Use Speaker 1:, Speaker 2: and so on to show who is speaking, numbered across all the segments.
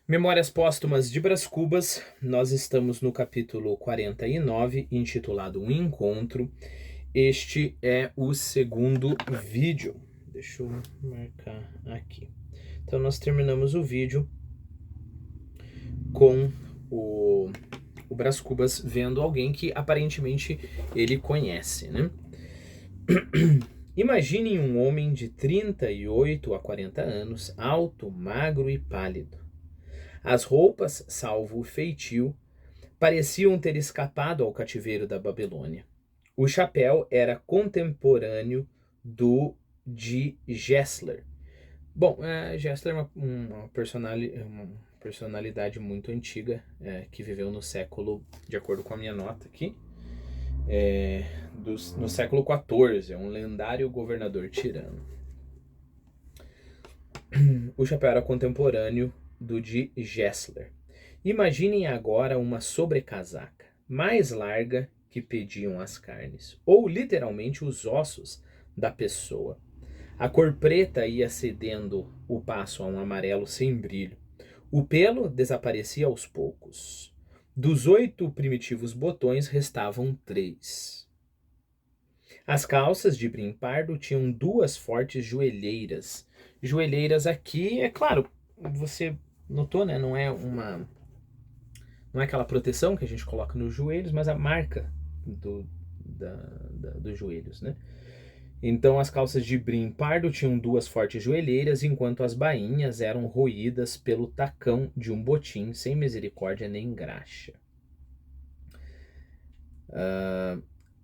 Speaker 1: Memórias Póstumas de Brás Cubas, nós estamos no capítulo 49, intitulado Um Encontro. Este é o segundo vídeo. Deixa eu marcar aqui. Então nós terminamos o vídeo com o Brás Cubas vendo alguém que aparentemente ele conhece, né? Imaginem um homem de 38 a 40 anos, alto, magro e pálido. As roupas, salvo o feitio, pareciam ter escapado ao cativeiro da Babilônia. O chapéu era contemporâneo do de Gessler. Bom, Gessler é uma personalidade muito antiga, que viveu no século, de acordo com a minha nota aqui, no século XIV, é um lendário governador tirano. O chapéu era contemporâneo do de Gessler. Imaginem agora uma sobrecasaca, mais larga que pediam as carnes, ou literalmente os ossos da pessoa. A cor preta ia cedendo o passo a um amarelo sem brilho. O pelo desaparecia aos poucos. Dos 8 primitivos botões restavam 3. As calças de brim pardo tinham 2 fortes joelheiras. Joelheiras aqui, é claro, você notou, né? Não é aquela proteção que a gente coloca nos joelhos, mas a marca dos joelhos, né? Então as calças de brim pardo tinham 2 fortes joelheiras, enquanto as bainhas eram roídas pelo tacão de um botim, sem misericórdia nem graxa.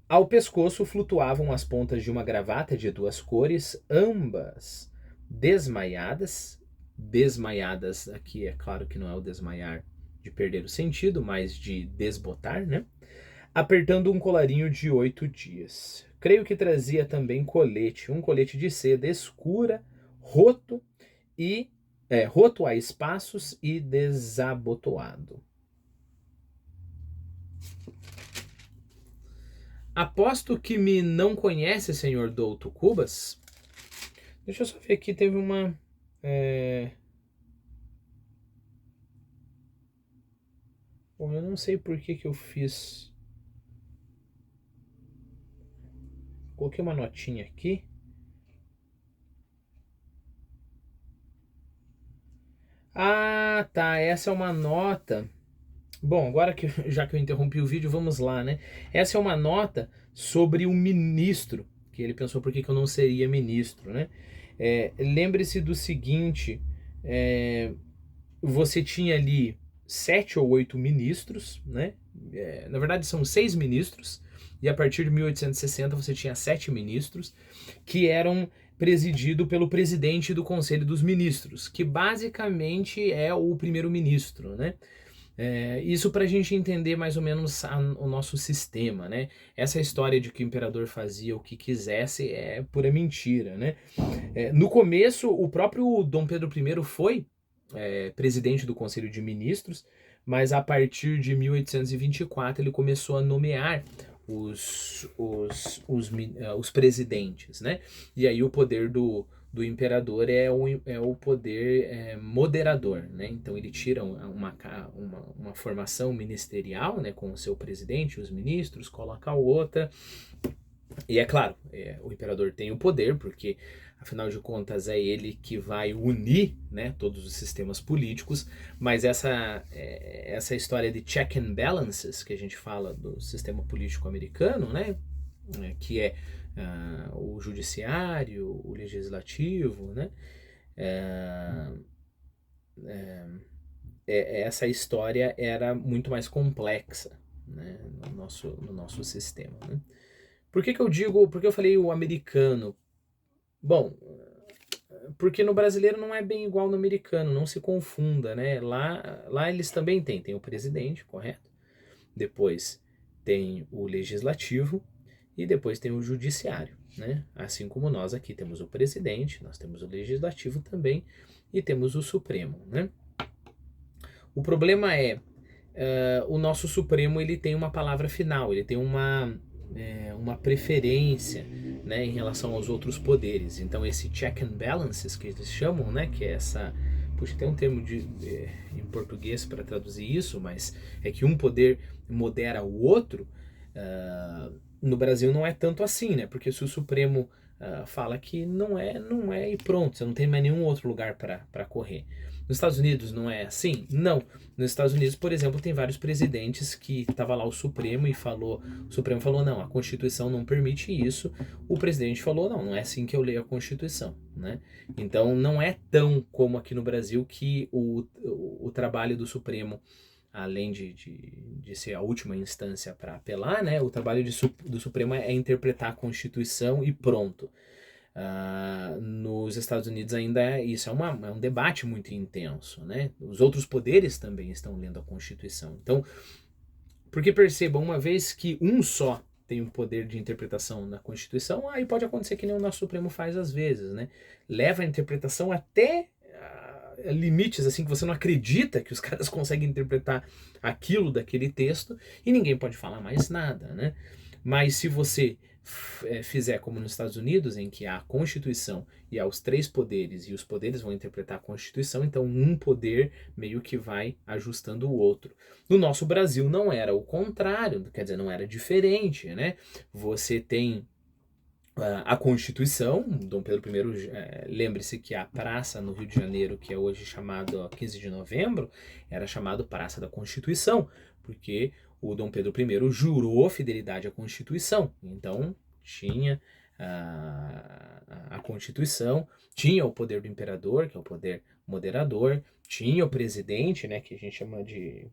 Speaker 1: Ao pescoço flutuavam as pontas de uma gravata de 2 cores, ambas desmaiadas. Desmaiadas aqui, é claro que não é o desmaiar de perder o sentido, mas de desbotar, né? Apertando um colarinho de 8 dias. Creio que trazia também colete, um colete de seda escura, roto a espaços e desabotoado. Aposto que me não conhece, senhor Douto Cubas. Deixa eu só ver aqui, teve uma... Bom, eu não sei por que eu fiz... Coloquei uma notinha aqui. Ah, tá, essa é uma nota... Bom, agora que já que eu interrompi o vídeo, vamos lá, né? Essa é uma nota sobre o ministro, que ele pensou por que eu não seria ministro, né? Lembre-se do seguinte, você tinha ali 7 ou 8 ministros, né? Na verdade são 6 ministros, e a partir de 1860 você tinha 7 ministros, que eram presididos pelo presidente do Conselho dos Ministros, que basicamente é o primeiro-ministro, né? Isso para a gente entender mais ou menos o nosso sistema, né? Essa história de que o imperador fazia o que quisesse é pura mentira, né? No começo, o próprio Dom Pedro I foi presidente do Conselho de Ministros, mas a partir de 1824 ele começou a nomear os presidentes, né? E aí o poder do imperador é o poder moderador, né? Então ele tira uma formação ministerial, né, com o seu presidente, os ministros, coloca outra. E é claro, o imperador tem o poder, porque afinal de contas é ele que vai unir, né, todos os sistemas políticos, mas essa história de check and balances que a gente fala do sistema político americano, né, que é o judiciário, o legislativo, né, essa história era muito mais complexa, né, no nosso sistema, né? Por que eu falei o americano? Bom, porque no brasileiro não é bem igual no americano, não se confunda, né? Lá eles também tem o presidente, correto? Depois tem o legislativo e depois tem o judiciário, né? Assim como nós aqui temos o presidente, nós temos o legislativo também e temos o Supremo, né? O problema é, o nosso Supremo ele tem uma palavra final, ele tem uma preferência, né, em relação aos outros poderes. Então esse check and balances que eles chamam, né, que é essa puxa, tem um termo em português para traduzir isso, mas é que um poder modera o outro. No Brasil não é tanto assim, né? Porque se o Supremo fala que não é e pronto, você não tem mais nenhum outro lugar para correr. Nos Estados Unidos não é assim? Não. Nos Estados Unidos, por exemplo, tem vários presidentes que estava lá o Supremo e o Supremo falou, não, a Constituição não permite isso. O presidente falou, não é assim que eu leio a Constituição, né? Então não é tão como aqui no Brasil que o trabalho do Supremo, além de ser a última instância para apelar, né, o trabalho do Supremo é interpretar a Constituição e pronto. Nos Estados Unidos ainda isso é um debate muito intenso, né? Os outros poderes também estão lendo a Constituição. Então, porque percebam, uma vez que um só tem um poder de interpretação na Constituição, aí pode acontecer que nem o nosso Supremo faz às vezes, né? Leva a interpretação até limites assim que você não acredita que os caras conseguem interpretar aquilo daquele texto e ninguém pode falar mais nada, né? Mas se você fizer como nos Estados Unidos, em que há a Constituição e há os três poderes, e os poderes vão interpretar a Constituição, então um poder meio que vai ajustando o outro. No nosso Brasil não era o contrário, quer dizer, não era diferente, né? Você tem a Constituição, Dom Pedro I, lembre-se que a praça no Rio de Janeiro, que é hoje chamado 15 de novembro, era chamado Praça da Constituição, porque o Dom Pedro I jurou fidelidade à Constituição. Então, tinha a Constituição, tinha o poder do imperador, que é o poder moderador, tinha o presidente, né, que a gente chama de...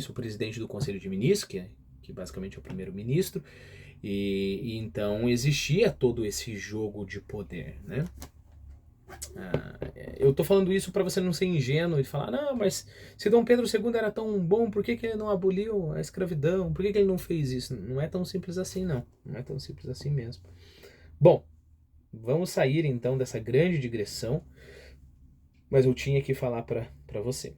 Speaker 1: o presidente do Conselho de Ministros, que basicamente é o primeiro-ministro, e então existia todo esse jogo de poder, né? Eu tô falando isso para você não ser ingênuo e falar, não, mas se Dom Pedro II era tão bom, por que ele não aboliu a escravidão? Por que ele não fez isso? Não é tão simples assim, não. Não é tão simples assim mesmo. Bom, vamos sair então dessa grande digressão, mas eu tinha que falar para você.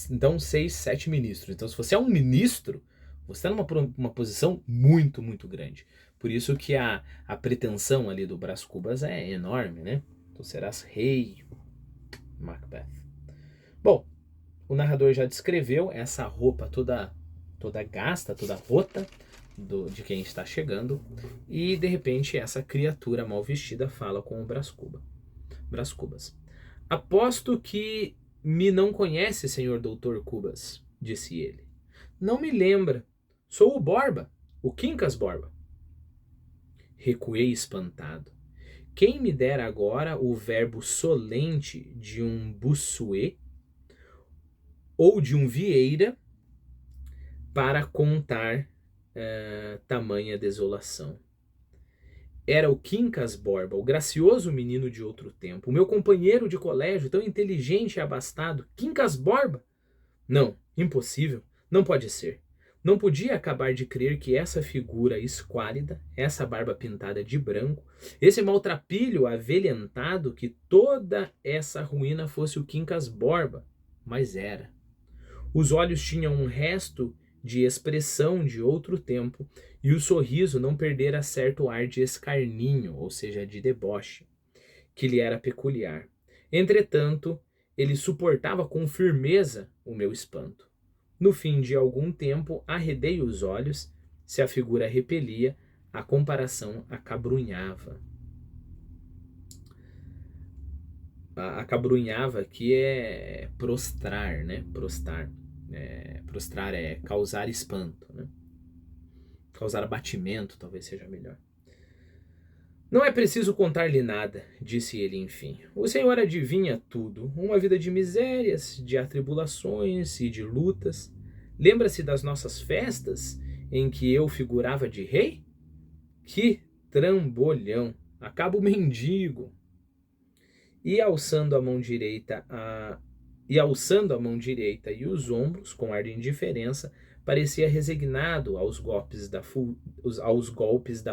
Speaker 1: Então, 6, 7 ministros. Então, se você é um ministro, você está numa posição muito, muito grande. Por isso que a pretensão ali do Brás Cubas é enorme, né? Tu serás rei, Macbeth. Bom, o narrador já descreveu essa roupa toda gasta, toda rota de quem está chegando. E, de repente, essa criatura mal vestida fala com o Brás Cubas. Aposto que me não conhece, senhor doutor Cubas, disse ele. Não me lembra. Sou o Borba, o Quincas Borba. Recuei espantado. Quem me dera agora o verbo solente de um Bossuet ou de um Vieira para contar tamanha desolação. Era o Quincas Borba, o gracioso menino de outro tempo, o meu companheiro de colégio, tão inteligente e abastado. Quincas Borba? Não, impossível, não pode ser. Não podia acabar de crer que essa figura esquálida, essa barba pintada de branco, esse maltrapilho avelhentado, que toda essa ruína fosse o Quincas Borba. Mas era. Os olhos tinham um resto de expressão de outro tempo, e o sorriso não perdera certo ar de escarninho, ou seja, de deboche, que lhe era peculiar. Entretanto, ele suportava com firmeza o meu espanto. No fim de algum tempo, arredei os olhos, se a figura repelia, a comparação acabrunhava. Acabrunhava aqui é prostrar, né? Prostrar é causar espanto, né? Causar abatimento, talvez seja melhor. Não é preciso contar-lhe nada, disse ele enfim. O senhor adivinha tudo. Uma vida de misérias, de atribulações e de lutas. Lembra-se das nossas festas, em que eu figurava de rei? Que trambolhão! Acabo mendigo. E alçando a mão direita e os ombros, com ar de indiferença, parecia resignado aos golpes da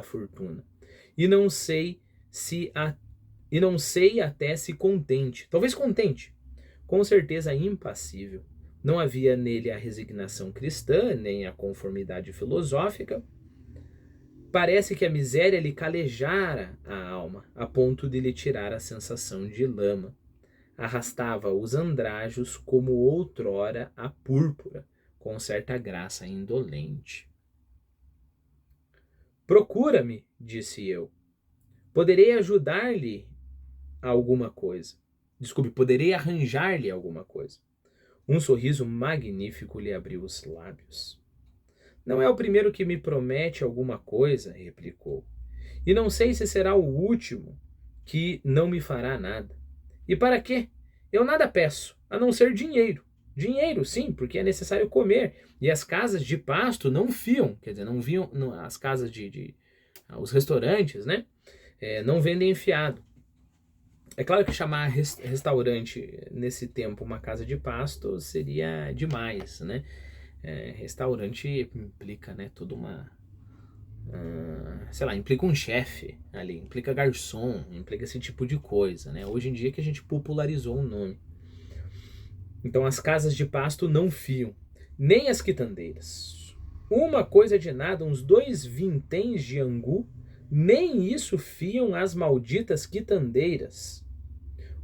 Speaker 1: fortuna. E não sei até se contente, talvez contente, com certeza impassível. Não havia nele a resignação cristã, nem a conformidade filosófica. Parece que a miséria lhe calejara a alma, a ponto de lhe tirar a sensação de lama. Arrastava os andrajos como outrora a púrpura, com certa graça indolente. Procura-me, disse eu. Poderei ajudar-lhe a alguma coisa. Desculpe, poderei arranjar-lhe alguma coisa. Um sorriso magnífico lhe abriu os lábios. Não é o primeiro que me promete alguma coisa, replicou. E não sei se será o último que não me fará nada. E para quê? Eu nada peço, a não ser dinheiro. Dinheiro, sim, porque é necessário comer. E as casas de pasto não fiam, quer dizer, não viam, as casas os restaurantes, né? Não vendem fiado. É claro que chamar restaurante nesse tempo uma casa de pasto seria demais, né? Restaurante implica, né, toda uma... sei lá, implica um chefe ali, implica garçom, implica esse tipo de coisa, né? Hoje em dia que a gente popularizou o nome. Então as casas de pasto não fiam, nem as quitandeiras. Uma coisa de nada, uns 2 vinténs de angu, nem isso fiam as malditas quitandeiras.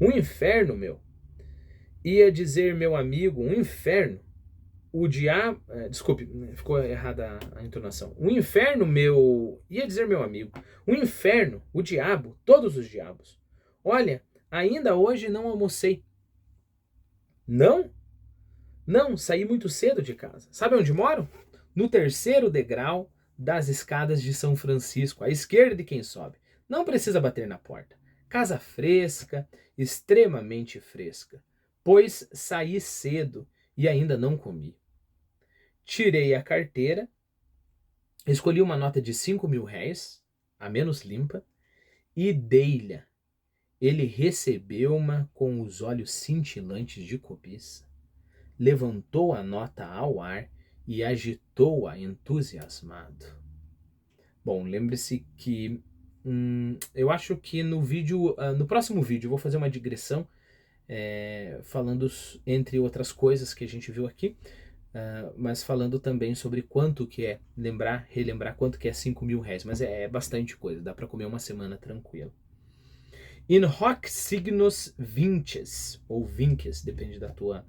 Speaker 1: Um inferno, meu. Ia dizer meu amigo, um inferno. O diabo... desculpe, ficou errada a entonação. O inferno, meu... Ia dizer meu amigo. O inferno, o diabo, todos os diabos. Olha, ainda hoje não almocei. Não? Não, saí muito cedo de casa. Sabe onde moro? No 3º degrau das escadas de São Francisco, à esquerda de quem sobe. Não precisa bater na porta. Casa fresca, extremamente fresca. Pois saí cedo e ainda não comi. Tirei a carteira, escolhi uma nota de 5.000 réis, a menos limpa, e dei-lhe. Ele recebeu-ma com os olhos cintilantes de cobiça, levantou a nota ao ar e agitou-a entusiasmado. Bom, lembre-se que eu acho que no próximo vídeo eu vou fazer uma digressão falando, entre outras coisas que a gente viu aqui, mas falando também sobre quanto que é, relembrar quanto que é 5.000 réis, mas é bastante coisa, dá para comer uma semana tranquilo. In hoc signos vinces, ou vinces, depende da tua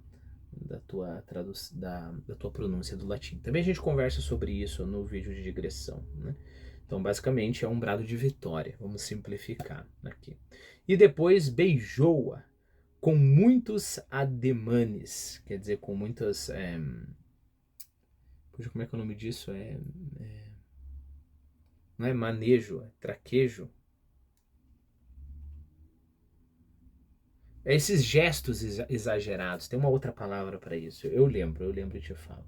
Speaker 1: pronúncia do latim. Também a gente conversa sobre isso no vídeo de digressão, né? Então, basicamente, é um brado de vitória, vamos simplificar aqui. E depois beijou-a com muitos ademanes, quer dizer, com muitas... Puxa, como é que é o nome disso? Não é manejo, é traquejo. Esses gestos exagerados, tem uma outra palavra para isso, eu lembro e te falo.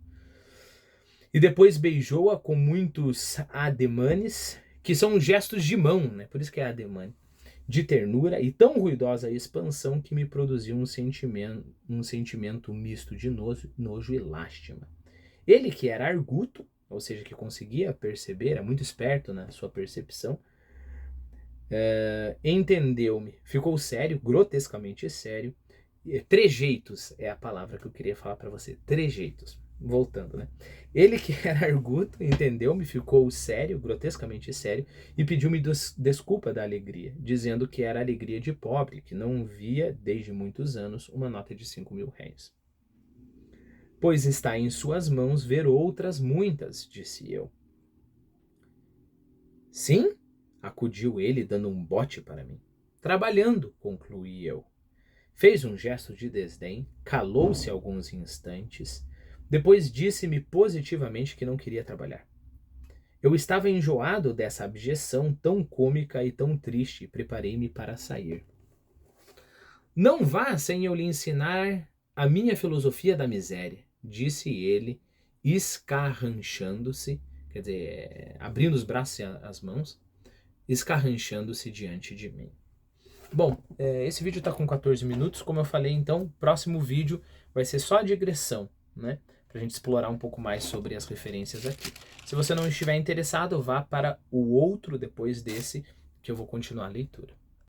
Speaker 1: E depois beijou-a com muitos ademanes, que são gestos de mão, né? Por isso que é ademane, de ternura e tão ruidosa expansão que me produziu um sentimento misto de nojo e lástima. Ele, que era arguto, ou seja, que conseguia perceber, era muito esperto na sua percepção, entendeu-me, ficou sério, grotescamente sério. Trejeitos é a palavra que eu queria falar para você, trejeitos. Voltando, né? Ele, que era arguto, entendeu-me, ficou sério, grotescamente sério, e pediu-me desculpa da alegria, dizendo que era alegria de pobre, que não via, desde muitos anos, uma nota de 5.000 réis. Pois está em suas mãos ver outras muitas, disse eu. Sim? Acudiu ele, dando um bote para mim. Trabalhando, concluí eu. Fez um gesto de desdém, calou-se alguns instantes, depois disse-me positivamente que não queria trabalhar. Eu estava enjoado dessa abjeção tão cômica e tão triste, e preparei-me para sair. Não vá sem eu lhe ensinar a minha filosofia da miséria, disse ele, escarranchando-se, quer dizer, abrindo os braços e as mãos, escarranchando-se diante de mim. Bom, esse vídeo está com 14 minutos, como eu falei, então, próximo vídeo vai ser só a digressão, né? Para a gente explorar um pouco mais sobre as referências aqui. Se você não estiver interessado, vá para o outro depois desse, que eu vou continuar a leitura.